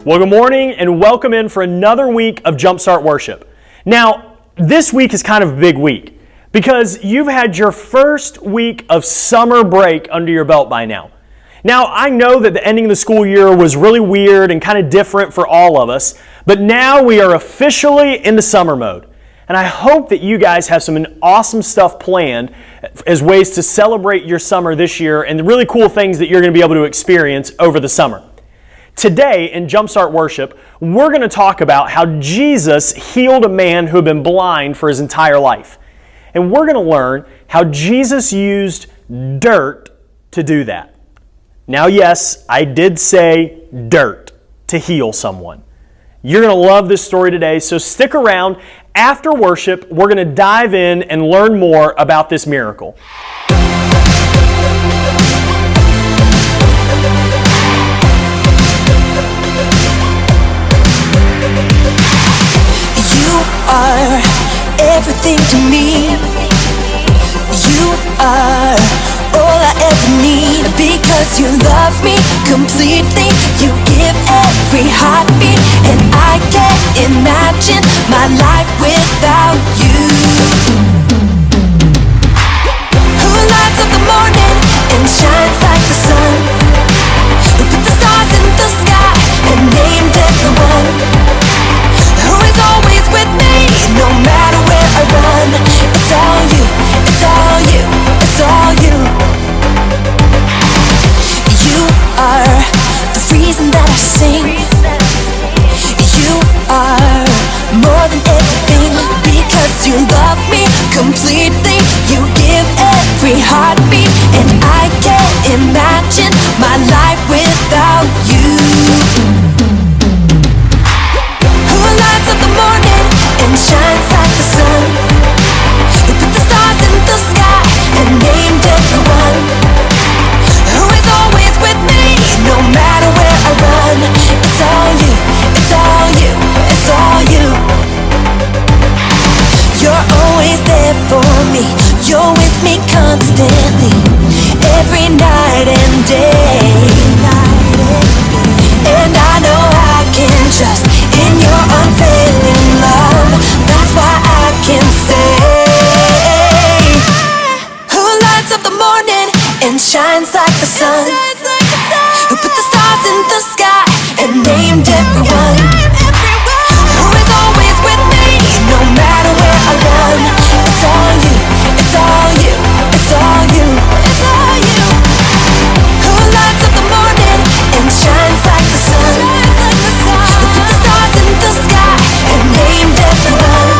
Well, good morning and welcome in for another week of Jumpstart worship. Now, this week is kind of a big week because you've had your first week of summer break under your belt by now. Now, I know that the ending of the school year was really weird and kind of different for all of us, but now we are officially into summer mode. And I hope that you guys have some awesome stuff planned as ways to celebrate your summer this year and the really cool things that you're going to be able to experience over the summer. Today in Jumpstart Worship, we're going to talk about how Jesus healed a man who had been blind for his entire life. And we're going to learn how Jesus used dirt to do that. Now, yes, I did say dirt to heal someone. You're going to love this story today, so stick around. After worship, we're going to dive in and learn more about this miracle. Are everything to me. You are all I ever need because you love me completely. You give every heartbeat, and I can't imagine my life without you. Who lights up the morning and shines like the sun? Who put the stars in the sky and named everyone? Who is always with me, no matter where I run? It's all you, it's all you, it's all you. You are the reason that I sing. You are more than everything because you love me completely. You give every heartbeat, and I can't imagine my life without you. Lights up the morning and shines like the sun. Who put the stars in the sky and named everyone? Who is always with me, no matter where I run? It's all you, it's all you, it's all you. You're always there for me. You're with me constantly, every night and day. And I know I can trust in your unfailing love. That's why I can say, who lights up the morning and shines like the sun? Who put the stars in the sky and named everyone? Who is always with me, no matter where I run? It's all you, it's all you, it's all you, it's all you. Who lights up the morning and shines like the sun? Who put the stars in the sky and named everyone?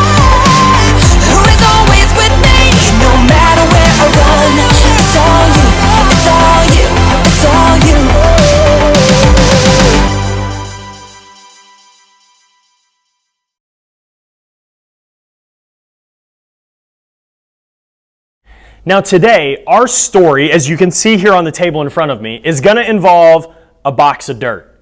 Who is always with me, no matter where I run? It's all you, it's all you, it's all you. Now today, our story, as you can see here on the table in front of me, is going to involve a box of dirt.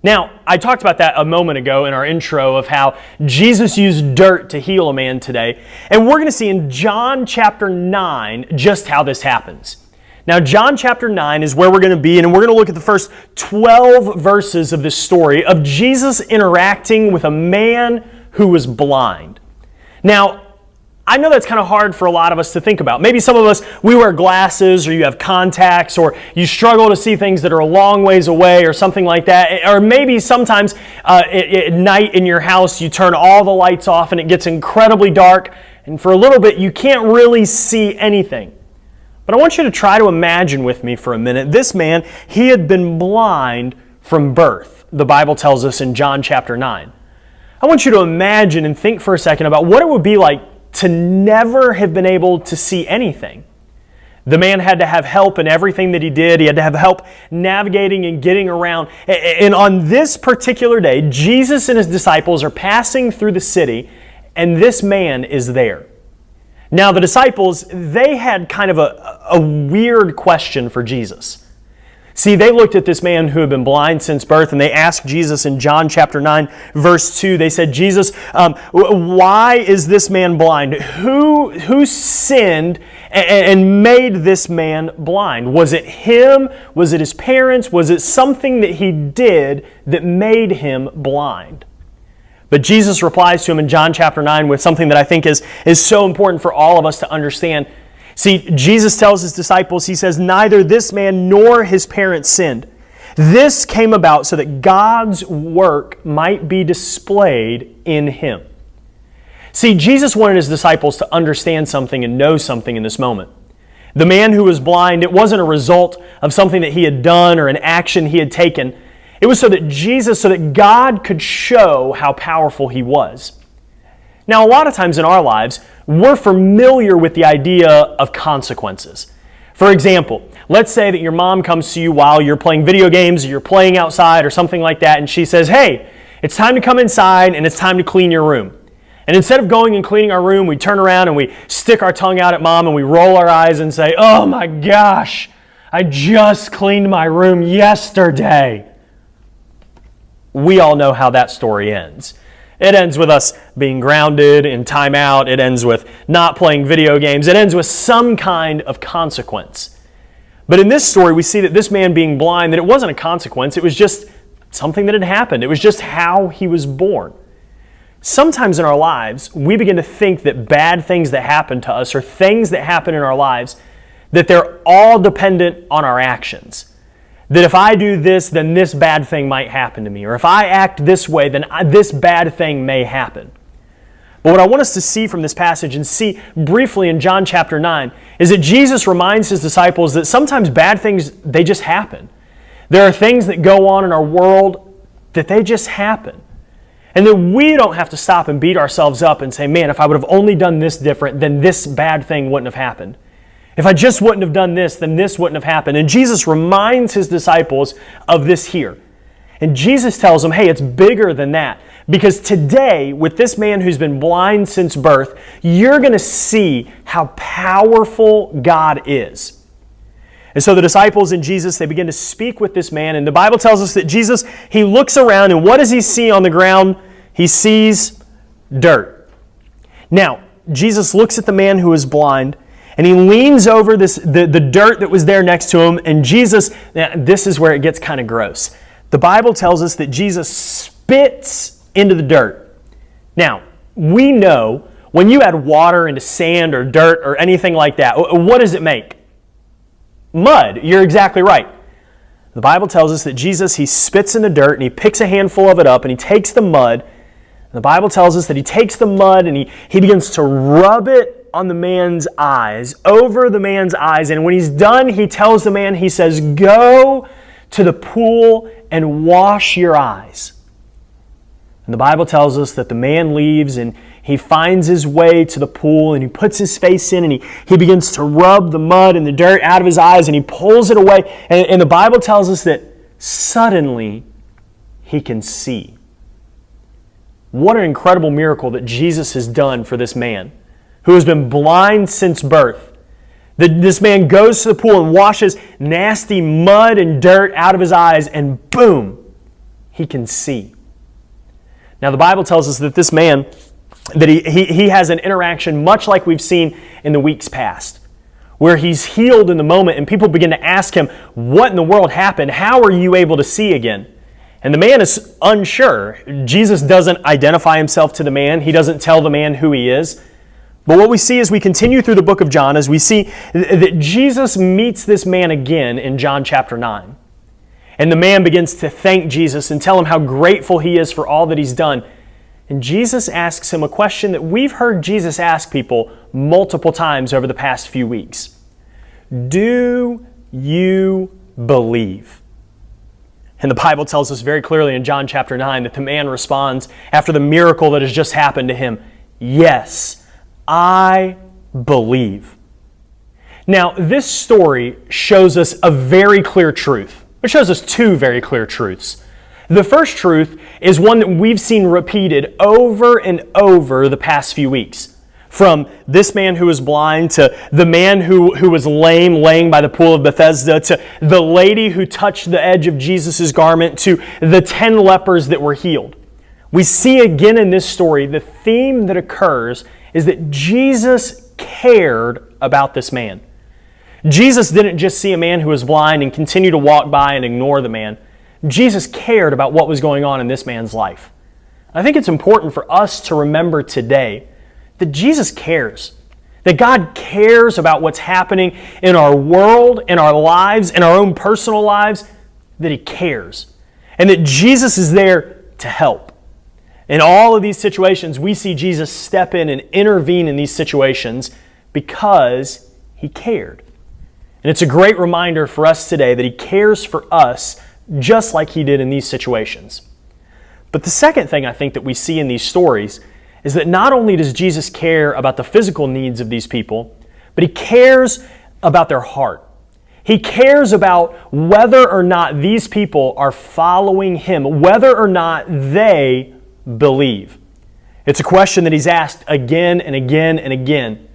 Now, I talked about that a moment ago in our intro of how Jesus used dirt to heal a man today. And we're going to see in John chapter 9 just how this happens. Now, John chapter 9 is where we're going to be, and we're going to look at the first 12 verses of this story of Jesus interacting with a man who was blind. Now, I know that's kind of hard for a lot of us to think about. Maybe some of us, we wear glasses or you have contacts or you struggle to see things that are a long ways away or something like that. Or maybe sometimes at night in your house you turn all the lights off and it gets incredibly dark and for a little bit you can't really see anything. But I want you to try to imagine with me for a minute. This man, he had been blind from birth, the Bible tells us in John chapter 9. I want you to imagine and think for a second about what it would be like to never have been able to see anything. The man had to have help in everything that he did. He had to have help navigating and getting around. And on this particular day, Jesus and his disciples are passing through the city, and this man is there. Now, the disciples, they had kind of a weird question for Jesus. See, they looked at this man who had been blind since birth, and they asked Jesus in John chapter 9, verse 2, they said, Jesus, why is this man blind? Who sinned and made this man blind? Was it him? Was it his parents? Was it something that he did that made him blind? But Jesus replies to him in John chapter 9 with something that I think is so important for all of us to understand. See, Jesus tells his disciples, he says, neither this man nor his parents sinned. This came about so that God's work might be displayed in him. See, Jesus wanted his disciples to understand something and know something in this moment. The man who was blind, it wasn't a result of something that he had done or an action he had taken. It was so that God could show how powerful he was. Now, a lot of times in our lives, we're familiar with the idea of consequences. For example, let's say that your mom comes to you while you're playing video games or you're playing outside or something like that, and she says, hey, it's time to come inside and it's time to clean your room. And instead of going and cleaning our room, we turn around and we stick our tongue out at mom and we roll our eyes and say, oh my gosh, I just cleaned my room yesterday. We all know how that story ends. It ends with us being grounded in timeout. It ends with not playing video games. It ends with some kind of consequence. But in this story, we see that this man being blind, that it wasn't a consequence. It was just something that had happened. It was just how he was born. Sometimes in our lives, we begin to think that bad things that happen to us or things that happen in our lives, that they're all dependent on our actions. That if I do this, then this bad thing might happen to me. Or if I act this way, then this bad thing may happen. But what I want us to see from this passage and see briefly in John chapter 9 is that Jesus reminds his disciples that sometimes bad things, they just happen. There are things that go on in our world that they just happen. And that we don't have to stop and beat ourselves up and say, man, if I would have only done this different, then this bad thing wouldn't have happened. If I just wouldn't have done this, then this wouldn't have happened. And Jesus reminds his disciples of this here. And Jesus tells them, hey, it's bigger than that. Because today, with this man who's been blind since birth, you're going to see how powerful God is. And so the disciples and Jesus, they begin to speak with this man. And the Bible tells us that Jesus, he looks around, and what does he see on the ground? He sees dirt. Now, Jesus looks at the man who is blind, and he leans over the dirt that was there next to him, and Jesus, this is where it gets kind of gross. The Bible tells us that Jesus spits into the dirt. Now, we know when you add water into sand or dirt or anything like that, what does it make? Mud. You're exactly right. The Bible tells us that Jesus, he spits in the dirt and he picks a handful of it up and he takes the mud. And the Bible tells us that he takes the mud and he begins to rub it on the man's eyes, over the man's eyes. And when he's done, he tells the man, he says, go to the pool and wash your eyes. And the Bible tells us that the man leaves and he finds his way to the pool and he puts his face in and he begins to rub the mud and the dirt out of his eyes and he pulls it away. And the Bible tells us that suddenly he can see. What an incredible miracle that Jesus has done for this man who has been blind since birth. This man goes to the pool and washes nasty mud and dirt out of his eyes, and boom, he can see. Now the Bible tells us that this man, that he has an interaction much like we've seen in the weeks past, where he's healed in the moment and people begin to ask him, what in the world happened? How are you able to see again? And the man is unsure. Jesus doesn't identify himself to the man. He doesn't tell the man who he is. But what we see as we continue through the book of John is we see that Jesus meets this man again in John chapter 9. And the man begins to thank Jesus and tell him how grateful he is for all that he's done. And Jesus asks him a question that we've heard Jesus ask people multiple times over the past few weeks. Do you believe? And the Bible tells us very clearly in John chapter 9 that the man responds after the miracle that has just happened to him, yes, I believe. Now, this story shows us a very clear truth. It shows us two very clear truths. The first truth is one that we've seen repeated over and over the past few weeks. From this man who was blind, to the man who was lame laying by the pool of Bethesda, to the lady who touched the edge of Jesus' garment, to the 10 lepers that were healed. We see again in this story, the theme that occurs is that Jesus cared about this man. Jesus didn't just see a man who was blind and continue to walk by and ignore the man. Jesus cared about what was going on in this man's life. I think it's important for us to remember today that Jesus cares. That God cares about what's happening in our world, in our lives, in our own personal lives, that He cares. And that Jesus is there to help. In all of these situations, we see Jesus step in and intervene in these situations because He cared. And it's a great reminder for us today that He cares for us just like He did in these situations. But the second thing I think that we see in these stories is that not only does Jesus care about the physical needs of these people, but He cares about their heart. He cares about whether or not these people are following Him, whether or not they believe. It's a question that He's asked again and again and again.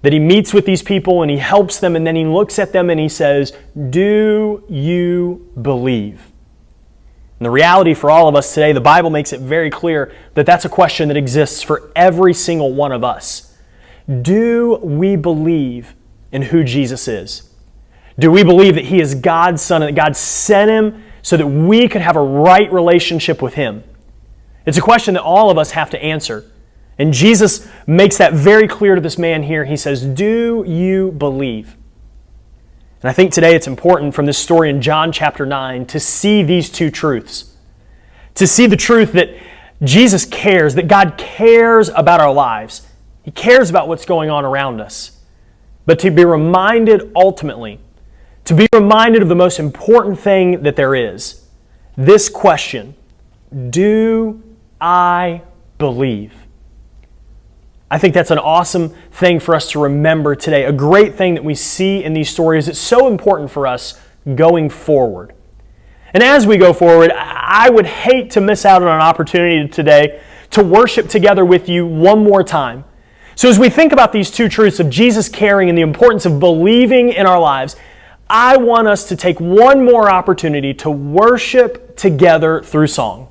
That He meets with these people and He helps them, and then He looks at them and He says, "Do you believe?" And the reality for all of us today, the Bible makes it very clear that that's a question that exists for every single one of us. Do we believe in who Jesus is? Do we believe that He is God's Son and that God sent Him so that we could have a right relationship with Him? It's a question that all of us have to answer. And Jesus makes that very clear to this man here. He says, "Do you believe?" And I think today it's important from this story in John chapter 9 to see these two truths. To see the truth that Jesus cares, that God cares about our lives. He cares about what's going on around us. But to be reminded ultimately, to be reminded of the most important thing that there is. This question, do I believe? I think that's an awesome thing for us to remember today. A great thing that we see in these stories. It's so important for us going forward. And as we go forward, I would hate to miss out on an opportunity today to worship together with you one more time. So as we think about these two truths of Jesus caring and the importance of believing in our lives, I want us to take one more opportunity to worship together through song.